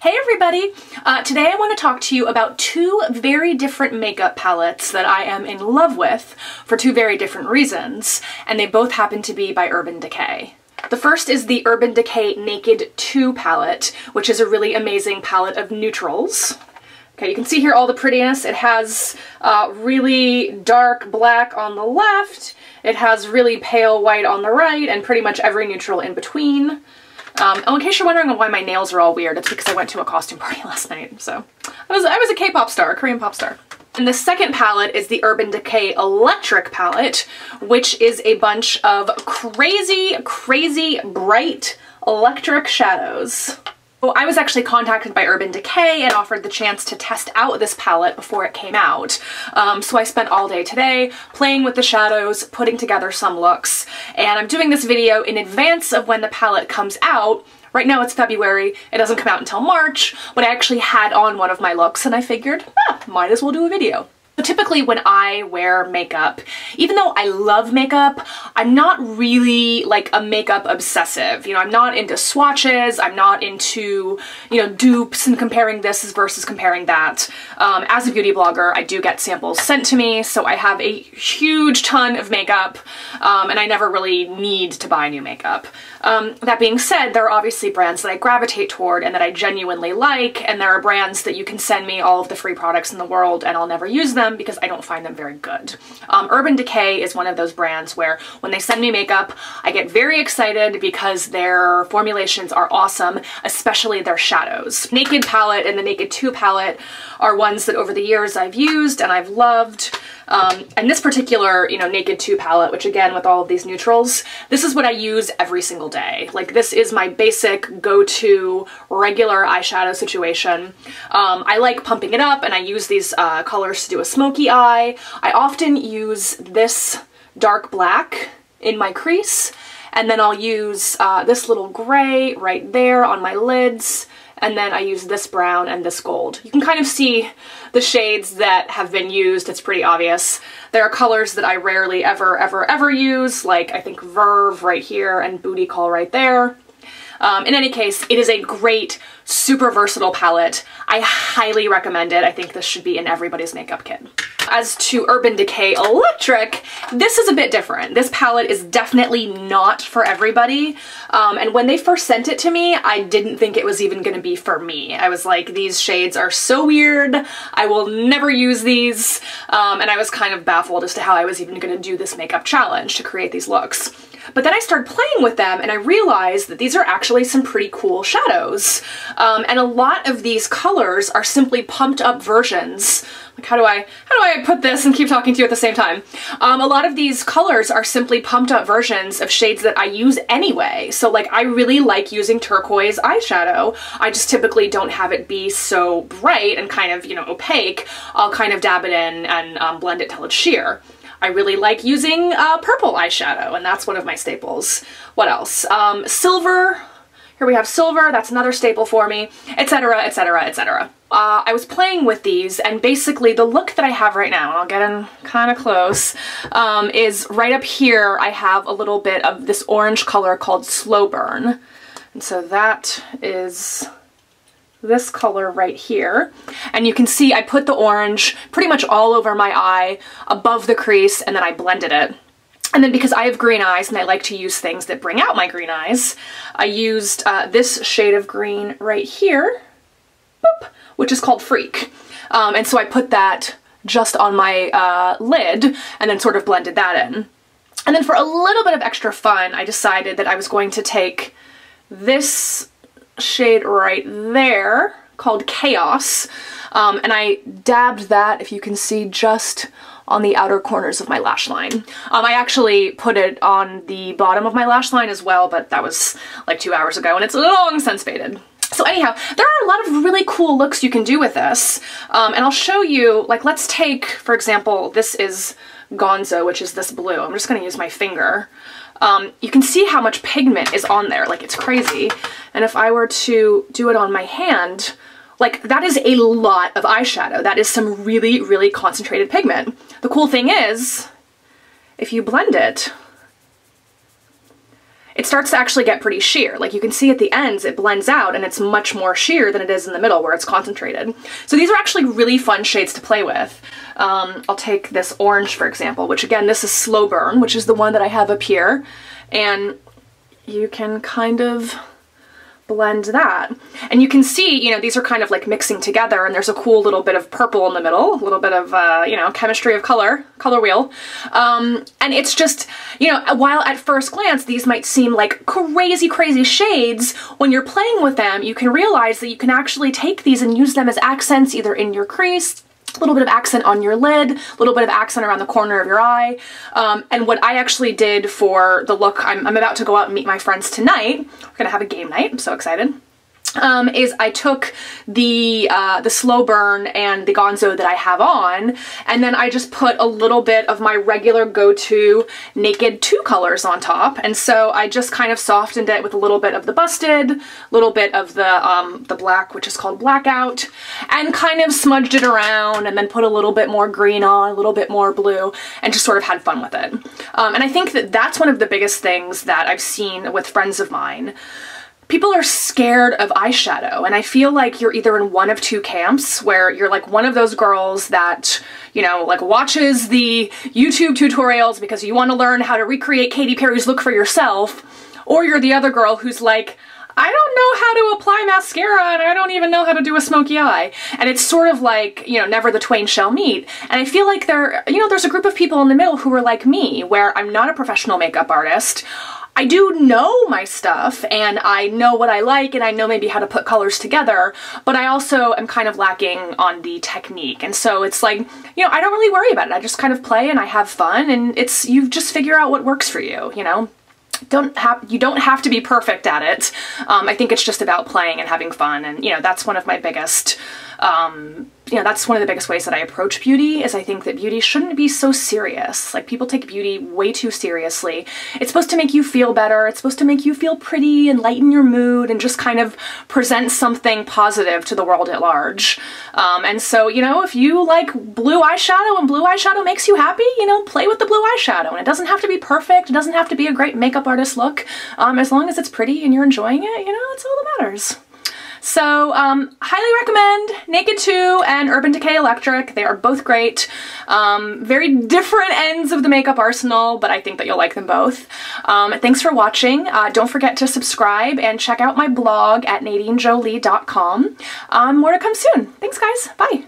Hey everybody! Today I want to talk to you about two very different makeup palettes that I am in love with for two very different reasons, and they both happen to be by Urban Decay. The first is the Urban Decay Naked 2 palette, which is a really amazing palette of neutrals. Okay, you can see here all the prettiness. It has really dark black on the left, it has really pale white on the right, and pretty much every neutral in between. In case you're wondering why my nails are all weird, it's because I went to a costume party last night, so I was a K-pop star, a Korean pop star. And the second palette is the Urban Decay Electric Palette, which is a bunch of crazy, crazy bright electric shadows. Well, I was actually contacted by Urban Decay and offered the chance to test out this palette before it came out. So I spent all day today playing with the shadows, putting together some looks, and I'm doing this video in advance of when the palette comes out. Right now it's February, it doesn't come out until March, but I actually had on one of my looks and I figured, might as well do a video. So typically when I wear makeup, even though I love makeup, I'm not really like a makeup obsessive. You know, I'm not into swatches, I'm not into, you know, dupes and comparing this versus comparing that. As a beauty blogger, I do get samples sent to me, so I have a huge ton of makeup, and I never really need to buy new makeup. That being said, there are obviously brands that I gravitate toward and that I genuinely like, and there are brands that you can send me all of the free products in the world and I'll never use them because I don't find them very good. Urban Decay is one of those brands where when they send me makeup, I get very excited because their formulations are awesome, especially their shadows. Naked palette and the Naked 2 palette are ones that over the years I've used and I've loved. And this particular, you know, Naked 2 palette, which again with all of these neutrals, this is what I use every single day. Like, this is my basic go-to regular eyeshadow situation. I like pumping it up and I use these colors to do a smoky eye. I often use this dark black in my crease, and then I'll use this little gray right there on my lids, and then I use this brown and this gold. You can kind of see the shades that have been used, it's pretty obvious. There are colors that I rarely ever use, like I think Verve right here and Booty Call right there. In any case, it is a great, super versatile palette. I highly recommend it. I think this should be in everybody's makeup kit. As to Urban Decay Electric, this is a bit different. This palette is definitely not for everybody. And when they first sent it to me, I didn't think it was even gonna be for me. I was like, these shades are so weird. I will never use these. And I was kind of baffled as to how I was even gonna do this makeup challenge to create these looks. But then I started playing with them and I realized that these are actually some pretty cool shadows. And a lot of these colors are simply pumped up versions. Like, how do I put this and keep talking to you at the same time? A lot of these colors are simply pumped up versions of shades that I use anyway. So like, I really like using turquoise eyeshadow. I just typically don't have it be so bright and kind of, you know, opaque. I'll kind of dab it in and blend it till it's sheer. I really like using purple eyeshadow, and that's one of my staples. What else? Silver. Here we have silver, that's another staple for me, etc., etc., etc. I was playing with these, and basically the look that I have right now, and I'll get in kind of close, is right up here I have a little bit of this orange color called Slow Burn. And so that is this color right here. And you can see I put the orange pretty much all over my eye, above the crease, and then I blended it. And then because I have green eyes and I like to use things that bring out my green eyes, I used this shade of green right here, boop, which is called Freak. And so I put that just on my lid and then sort of blended that in. And then for a little bit of extra fun, I decided that I was going to take this shade right there called Chaos, and I dabbed that, if you can see, just on the outer corners of my lash line. I actually put it on the bottom of my lash line as well, but that was like 2 hours ago and it's long since faded. So anyhow, there are a lot of really cool looks you can do with this, and I'll show you, like, let's take, for example, this is Gonzo, which is this blue. I'm just gonna use my finger. You can see how much pigment is on there, like, it's crazy. And if I were to do it on my hand, like, that is a lot of eyeshadow. That is some really, really concentrated pigment. The cool thing is, if you blend it, it starts to actually get pretty sheer. Like you can see at the ends, it blends out and it's much more sheer than it is in the middle where it's concentrated. So these are actually really fun shades to play with. I'll take this orange, for example, which again, this is Slow Burn, which is the one that I have up here. And you can kind of blend that. And you can see, you know, these are kind of like mixing together, and there's a cool little bit of purple in the middle, a little bit of, you know, chemistry of color wheel. And it's just, you know, while at first glance, these might seem like crazy, crazy shades, when you're playing with them, you can realize that you can actually take these and use them as accents either in your crease, a little bit of accent on your lid, a little bit of accent around the corner of your eye. And what I actually did for the look, I'm about to go out and meet my friends tonight. We're gonna have a game night, I'm so excited. Is I took the Slow Burn and the Gonzo that I have on, and then I just put a little bit of my regular go-to Naked 2 colors on top. And so I just kind of softened it with a little bit of the Busted, a little bit of the black, which is called Blackout, and kind of smudged it around, and then put a little bit more green on, a little bit more blue, and just sort of had fun with it. And I think that that's one of the biggest things that I've seen with friends of mine. People are scared of eyeshadow, and I feel like you're either in one of two camps, where you're like one of those girls that, you know, like watches the YouTube tutorials because you want to learn how to recreate Katy Perry's look for yourself, or you're the other girl who's like, I don't know how to apply mascara and I don't even know how to do a smoky eye. And it's sort of like, you know, never the twain shall meet. And I feel like there's a group of people in the middle who are like me, where I'm not a professional makeup artist. I do know my stuff, and I know what I like, and I know maybe how to put colors together, but I also am kind of lacking on the technique. And so it's like, you know, I don't really worry about it. I just kind of play and I have fun, and you just figure out what works for you, you know? You don't have to be perfect at it. I think it's just about playing and having fun, and, you know, that's one of my biggest, you know, that's one of the biggest ways that I approach beauty, is I think that beauty shouldn't be so serious. Like, people take beauty way too seriously. It's supposed to make you feel better. It's supposed to make you feel pretty and lighten your mood and just kind of present something positive to the world at large. And so, you know, if you like blue eyeshadow and blue eyeshadow makes you happy, you know, play with the blue eyeshadow. And it doesn't have to be perfect. It doesn't have to be a great makeup artist look. As long as it's pretty and you're enjoying it, you know, that's all that matters. So, highly recommend Naked 2 and Urban Decay Electric. They are both great. Very different ends of the makeup arsenal, but I think that you'll like them both. Thanks for watching. Don't forget to subscribe and check out my blog at NadineJolie.com. More to come soon. Thanks, guys. Bye.